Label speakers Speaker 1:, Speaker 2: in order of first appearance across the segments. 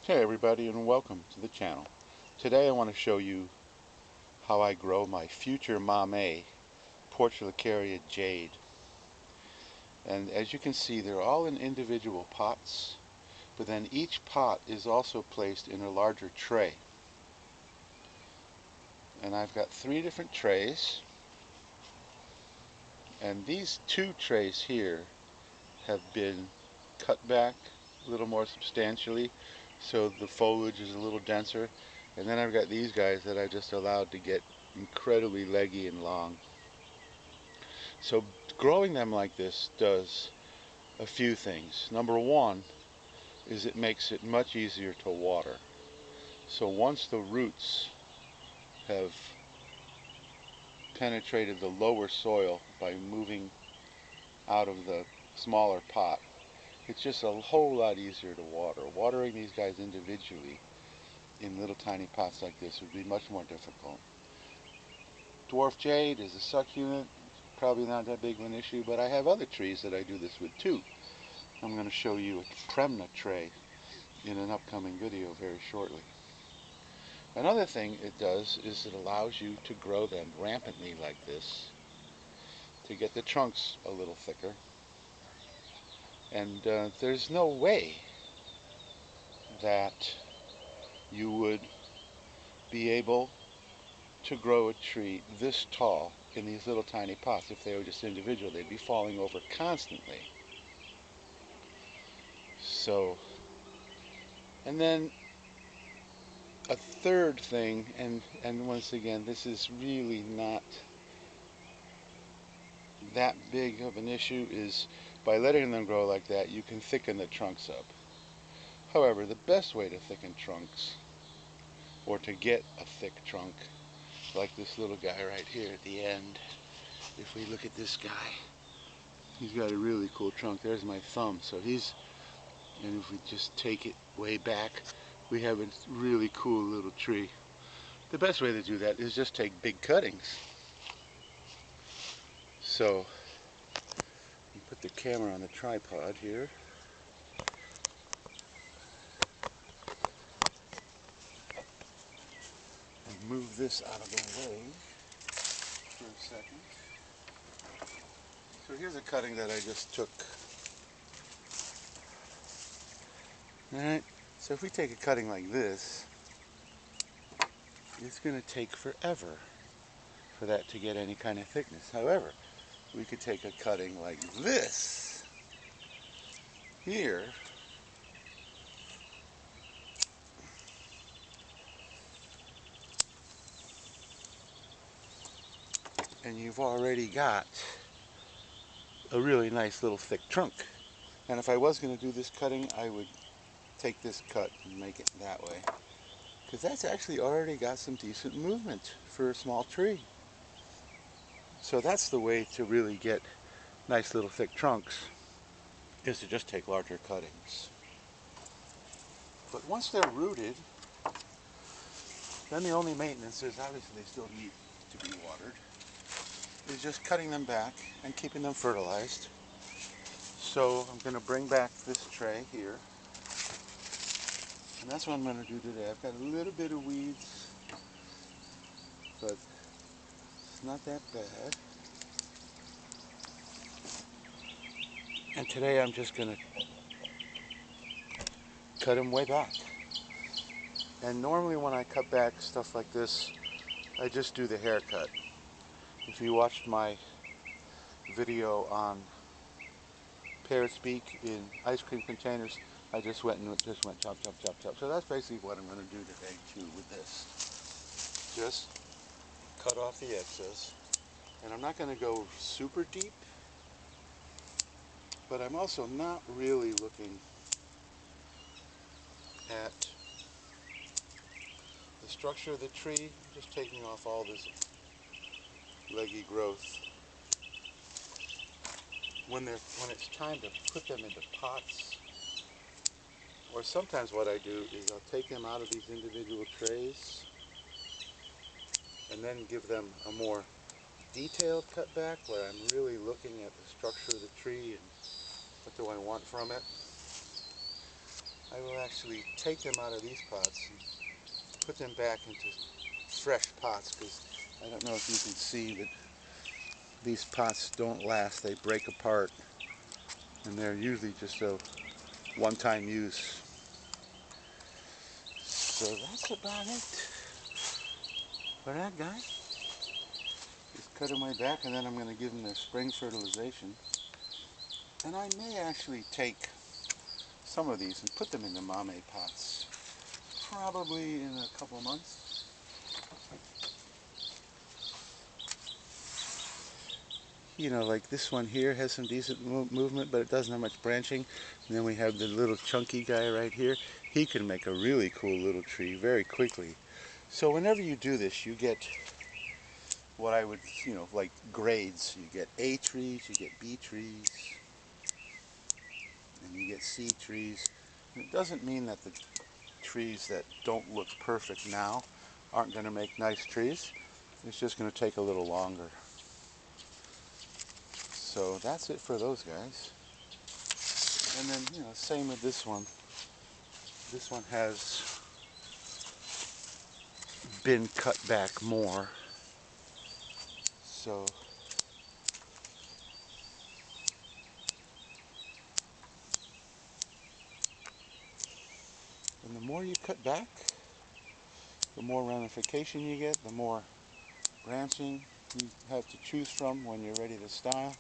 Speaker 1: Hey everybody, and welcome to the channel. Today I want to show you how I grow my future mame, Portulacaria Jade. And as you can see, they're all in individual pots, but then each pot is also placed in a larger tray. And I've got 3 different trays, and these 2 trays here have been cut back a little more substantially, so the foliage is a little denser. And then I've got these guys that I just allowed to get incredibly leggy and long. So growing them like this does a few things. Number one is it makes it much easier to water. So once the roots have penetrated the lower soil by moving out of the smaller pot, it's just a whole lot easier to water. Watering these guys individually in little tiny pots like this would be much more difficult. Dwarf Jade is a succulent, probably not that big of an issue, but I have other trees that I do this with too. I'm going to show you a Premna tray in an upcoming video very shortly. Another thing it does is it allows you to grow them rampantly like this to get the trunks a little thicker. And there's no way that you would be able to grow a tree this tall in these little tiny pots if they were just individual. They'd be falling over constantly. So, and then a third thing, and once again, this is really not that big of an issue, is by letting them grow like that, you can thicken the trunks up. However, the best way to thicken trunks, or to get a thick trunk, like this little guy right here at the end, if we look at this guy, he's got a really cool trunk. There's my thumb. So and if we just take it way back, we have a really cool little tree. The best way to do that is just take big cuttings. So, you put the camera on the tripod here. And move this out of the way for a second. So here's a cutting that I just took. Alright, so if we take a cutting like this, it's going to take forever for that to get any kind of thickness. However, we could take a cutting like this here, and you've already got a really nice little thick trunk. And if I was going to do this cutting, I would take this cut and make it that way, because that's actually already got some decent movement for a small tree. So that's the way to really get nice little thick trunks, is to just take larger cuttings. But once they're rooted, then the only maintenance is, obviously they still need to be watered, is just cutting them back and keeping them fertilized. So I'm going to bring back this tray here, and that's what I'm going to do today. I've got a little bit of weeds, but it's not that bad. And today I'm just going to cut them way back. And normally when I cut back stuff like this, I just do the haircut. If you watched my video on parrot beak in ice cream containers, I just went chop, chop, chop, chop. So that's basically what I'm going to do today too with this. Just cut off the excess. And I'm not going to go super deep, but I'm also not really looking at the structure of the tree. I'm just taking off all this leggy growth. When it's time to put them into pots, or sometimes what I do is I'll take them out of these individual trays and then give them a more detailed cut back, where I'm really looking at the structure of the tree and what do I want from it. I will actually take them out of these pots and put them back into fresh pots, because I don't know if you can see, but these pots don't last. They break apart, and they're usually just a one-time use. So that's about it for that guy. Just cut them way back, and then I'm going to give them their spring fertilization. And I may actually take some of these and put them in the mame pots, probably in a couple months. You know, like this one here has some decent movement, but it doesn't have much branching. And then we have the little chunky guy right here. He can make a really cool little tree very quickly. So whenever you do this, you get what I would, like grades. You get A trees, you get B trees, and you get C trees. And it doesn't mean that the trees that don't look perfect now aren't going to make nice trees. It's just going to take a little longer. So that's it for those guys. And then, same with this one. This one has been cut back more. So and the more you cut back, the more ramification you get, the more branching you have to choose from when you're ready to style.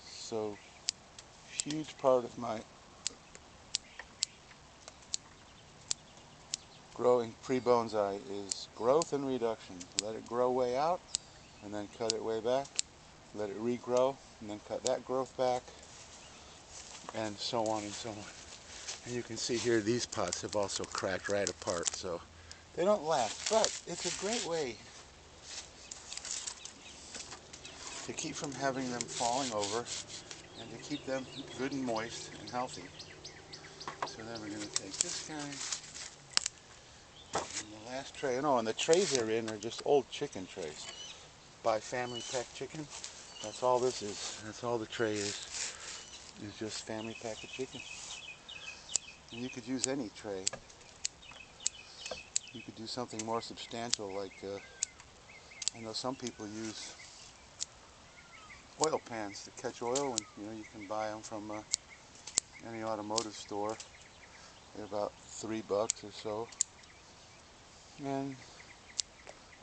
Speaker 1: So huge part of my growing pre-bonsai is growth and reduction. Let it grow way out and then cut it way back. Let it regrow and then cut that growth back, and so on and so on. And you can see here these pots have also cracked right apart, so they don't last. But it's a great way to keep from having them falling over and to keep them good and moist and healthy. So then we're going to take this guy and the last tray. No, and the trays they're in are just old chicken trays. By Family Pack Chicken. That's all this is. That's all the tray is just Family Pack of Chicken. And you could use any tray. You could do something more substantial, like I know some people use oil pans to catch oil, and you can buy them from any automotive store. They're about $3 or so, and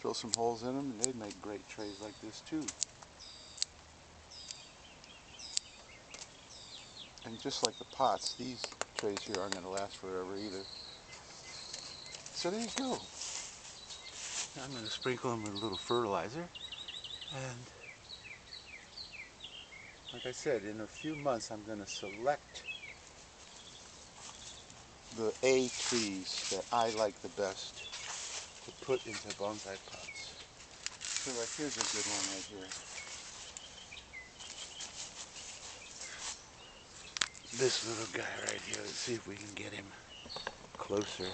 Speaker 1: drill some holes in them, and they'd make great trays like this too. And just like the pots, these trays here aren't going to last forever either. So there you go. I'm going to sprinkle them with a little fertilizer, and like I said, in a few months I'm going to select the A trees that I like the best to put into bonsai pots. So like here's a good one right here. This little guy right here. Let's see if we can get him closer.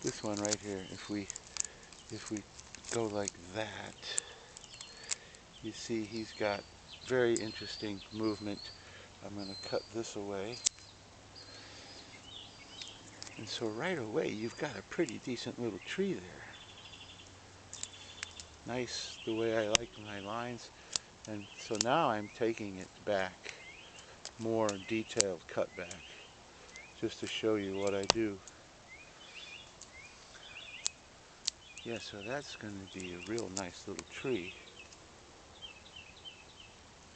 Speaker 1: This one right here, if we go like that, you see he's got very interesting movement. I'm going to cut this away. And so right away you've got a pretty decent little tree there. Nice the way I like my lines. And so now I'm taking it back, more detailed cut back, just to show you what I do. Yeah, so that's going to be a real nice little tree.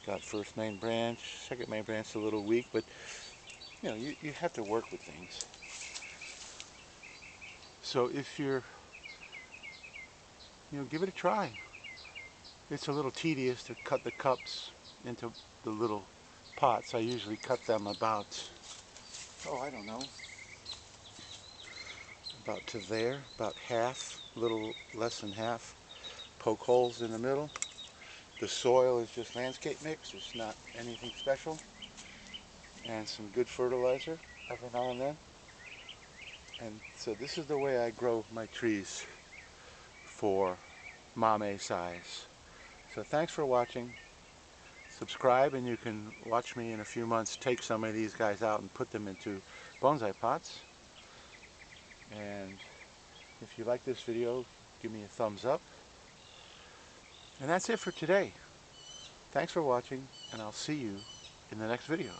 Speaker 1: Got first main branch, second main branch a little weak, but you have to work with things. So if you're, give it a try. It's a little tedious to cut the cups into the little pots. I usually cut them about, I don't know, about to there, about half, a little less than half. Poke holes in the middle. The soil is just landscape mix, it's not anything special. And some good fertilizer every now and then. And so this is the way I grow my trees for mame size. So thanks for watching. subscribe and you can watch me in a few months take some of these guys out and put them into bonsai pots. And if you like this video, give me a thumbs up. And that's it for today. Thanks for watching, and I'll see you in the next video.